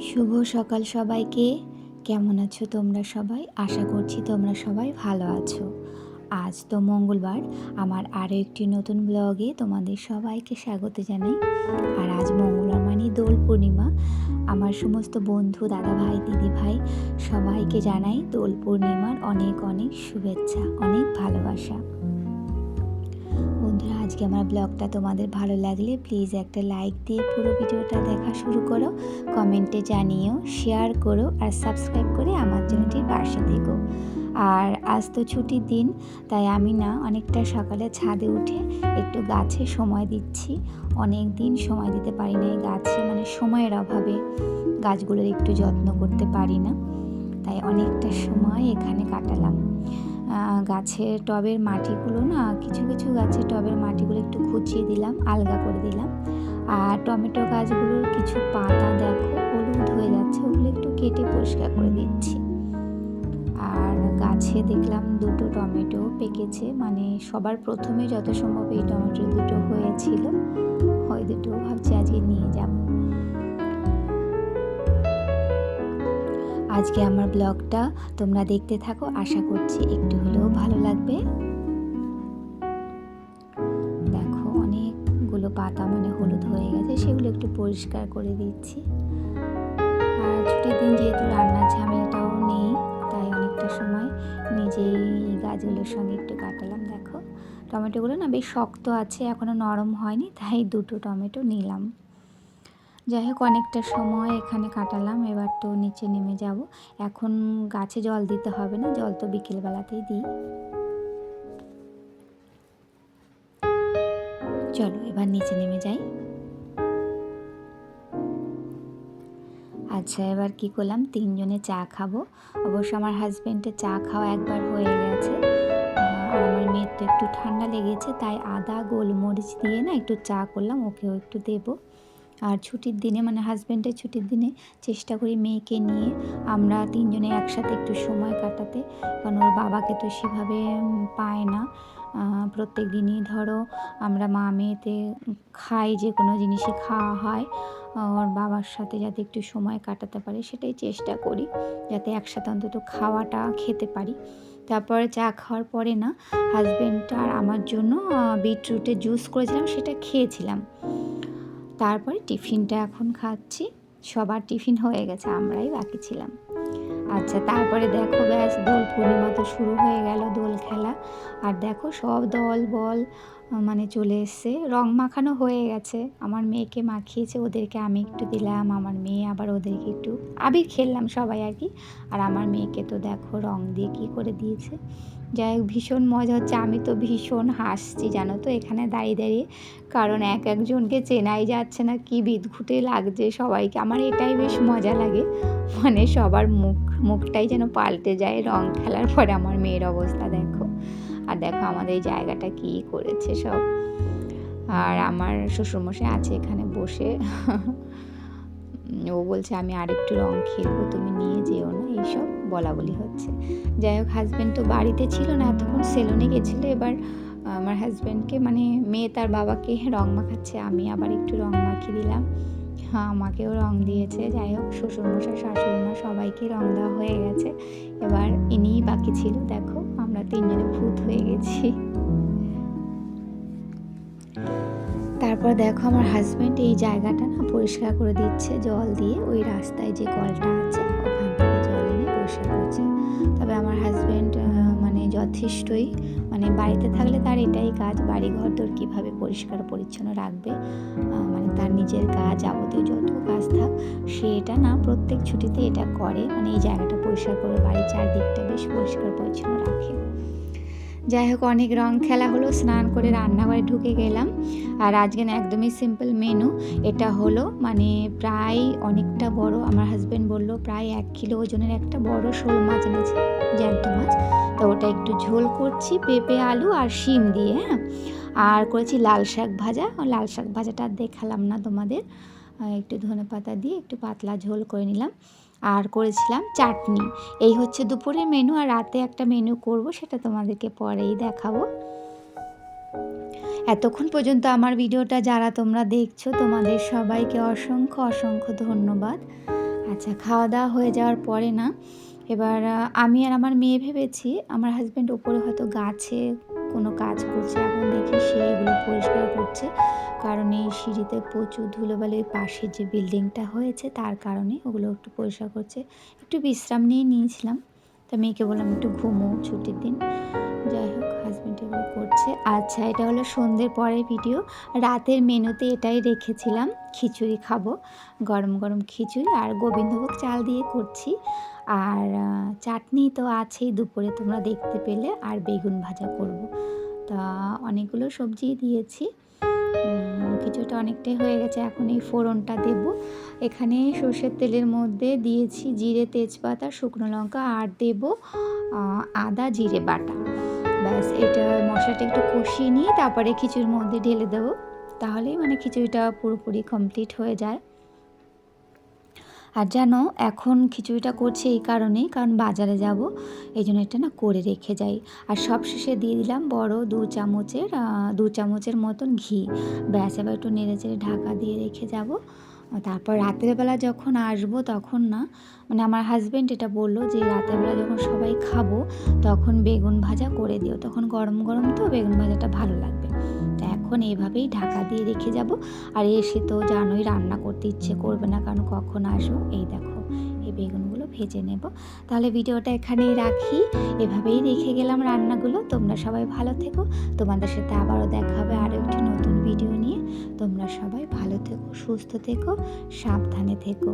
শুভ সকাল সবাইকে। কেমন আছো তোমরা সবাই? আশা করছি তোমরা সবাই ভালো আছো। আজ তো মঙ্গলবার, আমার আরও একটি নতুন ব্লগে তোমাদের সবাইকে স্বাগত জানাই। আর আজ মঙ্গলবার মানে দোল পূর্ণিমা। আমার সমস্ত বন্ধু, দাদা ভাই, দিদি ভাই সবাইকে জানাই দোল পূর্ণিমার অনেক অনেক শুভেচ্ছা, অনেক ভালোবাসা। বন্ধুরা, আজকে আমার ব্লগটা তোমাদের ভালো লাগলে প্লিজ একটা লাইক দিয়ে পুরো ভিডিওটা দেখা শুরু করো, কমেন্টে জানিও, শেয়ার করো আর সাবস্ক্রাইব করে আমার চ্যানেলটির পাশে থেকো। আর আজ তো ছুটির দিন, তাই আমি অনেকটা সকালে ছাদে উঠে একটু গাছে সময় দিচ্ছি। অনেক দিন সময় দিতে পারি না এই গাছে, মানে সময়ের অভাবে গাছগুলোর একটু যত্ন করতে পারি না, তাই অনেকটা সময় এখানে কাটালাম। গাছের টবের মাটিগুলো কিছু কিছু গাছের টবের মাটিগুলো একটু খুঁচিয়ে দিলাম, আলগা করে দিলাম। আর টমেটো গাছগুলোর কিছু পাতা দেখো হলুদ হয়ে যাচ্ছে, ওগুলো একটু কেটে পরিষ্কার করে দিচ্ছি। আর গাছে দেখলাম দুটো টমেটো পেকেছে, মানে সবার প্রথমে যত সম্ভব এই টমেটো দুটো হয়েছিল, ওই দুটো ভাবছি আজকে নিয়ে যাব। আজকে আমার ব্লগটা তোমরা দেখতে থাকো, আশা করছি একটু হলেও ভালো লাগবে। দেখো অনেকগুলো পাতা মানে হলুদ হয়ে গেছে, সেগুলো একটু পরিষ্কার করে দিচ্ছি। আর ছুটির দিন যেহেতু রান্নার ঝামেলাটাও নেই, তাই অনেকটা সময় নিজেই গাছগুলোর সঙ্গে একটু কাটালাম। দেখো টমেটোগুলো বেশ শক্ত আছে, এখনও নরম হয়নি, তাই দুটো টমেটো নিলাম। যাই হোক, অনেকটা সময় এখানে কাটালাম। এবার তো নিচে নেমে যাব। এখন গাছে জল দিতে হবে না, জল তো বিকেলবেলাতেই দিই। চলো এবার নিচে নেমে যাই। আচ্ছা, এবার কি করলাম, তিনজনে চা খাবো। অবশ্য আমার হাজব্যান্ডের চা খাওয়া একবার হয়ে গেছে, আর আমার মেয়ের তো একটু ঠান্ডা লেগেছে, তাই আদা গোলমরিচ দিয়ে একটু চা করলাম, ওকেও একটু দেবো। আর ছুটির দিনে মানে হাজব্যান্ডের ছুটির দিনে চেষ্টা করি মেয়েকে নিয়ে আমরা তিনজনে একসাথে একটু সময় কাটাতে, কারণ ওর বাবাকে তো সেভাবে পায় না। প্রত্যেক দিনই ধরো আমরা মা মেয়েতে খাই, যে কোনো জিনিসই খাওয়া হয়, ওর বাবার সাথে যাতে একটু সময় কাটাতে পারি সেটাই চেষ্টা করি, যাতে একসাথে অন্তত খাওয়াটা খেতে পারি। তারপরে চা খাওয়ার পরে হাজব্যান্ড আর আমার জন্য বিটরুটের জুস করেছিলাম, সেটা খেয়েছিলাম। তারপরে টিফিনটা এখন খাচ্ছি। সবার টিফিন হয়ে গেছে, আমরাই বাকি ছিলাম। আচ্ছা, তারপরে দেখো ব্যাস দোল পূর্ণিমা তো শুরু হয়ে গেল, দোল খেলা। আর দেখো সব দল বল মানে চলে এসছে, রং মাখানো হয়ে গেছে। আমার মেয়েকে মাখিয়েছে, ওদেরকে আমি একটু দিলাম, আমার মেয়ে আবার ওদেরকে একটু আবির খেললাম সবাই আর কি। আর আমার মেয়েকে তো দেখো রং দিয়ে কী করে দিয়েছে। যাই হোক, ভীষণ মজা হচ্ছে। আমি তো ভীষণ হাসছি জানো তো এখানে দাঁড়িয়ে দাঁড়িয়ে, কারণ এক একজনকে চেনাই যাচ্ছে না, কি বিদঘুটে লাগছে সবাইকে। আমার এটাই বেশ মজা লাগে, মানে সবার মুখটাই যেন পাল্টে যায় রং খেলার পরে। আমার মেয়ের অবস্থা দেখো, আর দেখো আমাদের এই জায়গাটা কী করেছে সব। আর আমার শ্বশুরমশাই আছে এখানে বসে, ও বলছে আমি আরেকটু রং খেলবো, তুমি নিয়ে যেও না, এইসব বলা বলি হচ্ছে। যাই হোক, হাজব্যান্ড তো বাড়িতে ছিল না, এতক্ষণ সেলুনে গেছিলো। এবার আমার হাজব্যান্ডকে মানে মেয়ে তার বাবাকে রং মাখাচ্ছে, আমি আবার একটু রং মাখিয়ে দিলাম। হ্যাঁ, আমাকেও রং দিয়েছে। যাই হোক, শ্বশুরমশাই শাশুড়িমা সবাইকে রং দেওয়া হয়ে গেছে, এবার ইনিই বাকি ছিল। দেখো আমরা তিনজনে ভূত হয়ে গেছি। তারপর দেখো আমার হাজব্যান্ড এই জায়গাটা পরিষ্কার করে দিচ্ছে জল দিয়ে, ওই রাস্তায় যে কলটা আছে ওখান থেকে জল এনে পরিষ্কার করছে। তবে আমার হাজব্যান্ড মানে যথেষ্টই, মানে বাড়িতে থাকলে তার এটাই কাজ, বাড়ি ঘর দর কীভাবে পরিষ্কার পরিচ্ছন্ন রাখবে, মানে তার নিজের কাজ যাবতীয় যত কাজ থাক সে এটা প্রত্যেক ছুটিতে এটা করে, মানে এই জায়গাটা পরিষ্কার করে বাড়ির চারদিকটা বেশ পরিষ্কার পরিচ্ছন্ন রাখে। যাই হোক, অনেক রং খেলা হলো, স্নান করে রান্নাঘরে ঢুকে গেলাম। আর আজকে না একদমই সিম্পল মেনু। এটা হলো মানে প্রায় অনেকটা বড়, আমার হাজব্যান্ড বলল প্রায় 1 কিলো ওজনের একটা বড় শোল মাছ এনেছে, জ্যান্ত মাছ। তো ওটা একটু ঝোল করছি পেঁপে আলু আর শিম দিয়ে, হ্যাঁ। আর করেছি লাল শাক ভাজা। লাল শাক ভাজাটা আর দেখালাম না তোমাদের, একটু ধনেপাতা দিয়ে একটু পাতলা ঝোল করে নিলাম। আর করেছিলাম চাটনি। এই হচ্ছে দুপুরের মেনু। আর রাতে একটা মেনু করব, সেটা তোমাদেরকে পরেই দেখাবো। এতক্ষণ পর্যন্ত আমার ভিডিওটা যারা তোমরা দেখছো, তোমাদের সবাইকে অসংখ্য অসংখ্য ধন্যবাদ। আচ্ছা, খাওয়া দাওয়া হয়ে যাওয়ার পরে না, এবার আমি আর আমার মেয়ে ভেবেছি আমার হাজব্যান্ড ওপরে হয়তো গাছে কোনো কাজ করছে, এখন দেখি সে এগুলো পরিষ্কার করছে। কারণ এই সিঁড়িতে প্রচুর ধুলোবালি, ওই পাশে যে বিল্ডিংটা হয়েছে তার কারণে ওগুলো একটু পরিষ্কার করছে। একটু বিশ্রাম নিয়ে নিয়েছিলাম, তা মেয়েকে বললাম একটু ঘুমো, ছুটির দিন। যাই হোক, হাজব্যান্ড এগুলো করছে। আচ্ছা, এটা হলো সন্ধ্যের পরের ভিডিও। রাতের মেনুতে এটাই রেখেছিলাম, খিচুড়ি খাবো, গরম গরম খিচুড়ি আর গোবিন্দভোগ চাল দিয়ে করছি। আর চাটনি তো আছেই, দুপুরে তোমরা দেখতে পেলে, আর বেগুন ভাজা করব। তা অনেকগুলো সবজি দিয়েছি। খিচুড়িটা অনেকটাই হয়ে গেছে, এখন এই ফোড়নটা দেব। এখানে সর্ষের তেলের মধ্যে দিয়েছি জিরে, তেজপাতা, শুকনো লঙ্কা, আর দেব আদা জিরে বাটা। ব্যাস, এটা মশলাটা একটু কষিয়ে নিয়ে তারপরে খিচুড়ির মধ্যে ঢেলে দেবো, তাহলেই মানে খিচুড়িটা পুরোপুরি কমপ্লিট হয়ে যায়। আর জানো, এখন খিচুড়িটা করছি এই কারণেই, কারণ বাজারে যাব, এই জন্য এটা না করে রেখে যাই। আর সব শেষে দিয়ে দিলাম বড় 2 চামচের মতন ঘি। ব্যাস, এবার একটু নেড়ে চেড়ে ঢাকা দিয়ে রেখে যাব। তারপর রাতের বেলা যখন আসবো তখন না, মানে আমার হাজব্যান্ড এটা বললো যে রাতের বেলা যখন সবাই খাবো তখন বেগুন ভাজা করে দিও, তখন গরম গরম তো বেগুন ভাজাটা ভালো লাগবে। তো এখন এইভাবেই ঢাকা দিয়ে রেখে যাব। আর এসে তো জানোই রান্না করতে ইচ্ছে করবে না, কারণ কখন আসবো। এই দেখো, এই বেগুনগুলো ভেজে নেব। তাহলে ভিডিওটা এখানেই রাখি, এভাবেই রেখে গেলাম রান্নাগুলো। তোমরা সবাই ভালো থেকো, তোমাদের সাথে আবারও দেখা হবে আরও একটি নতুন ভিডিও নিয়ে। তোমরা সবাই ভালো থেকো, সুস্থ থেকো, সাবধানে থেকো।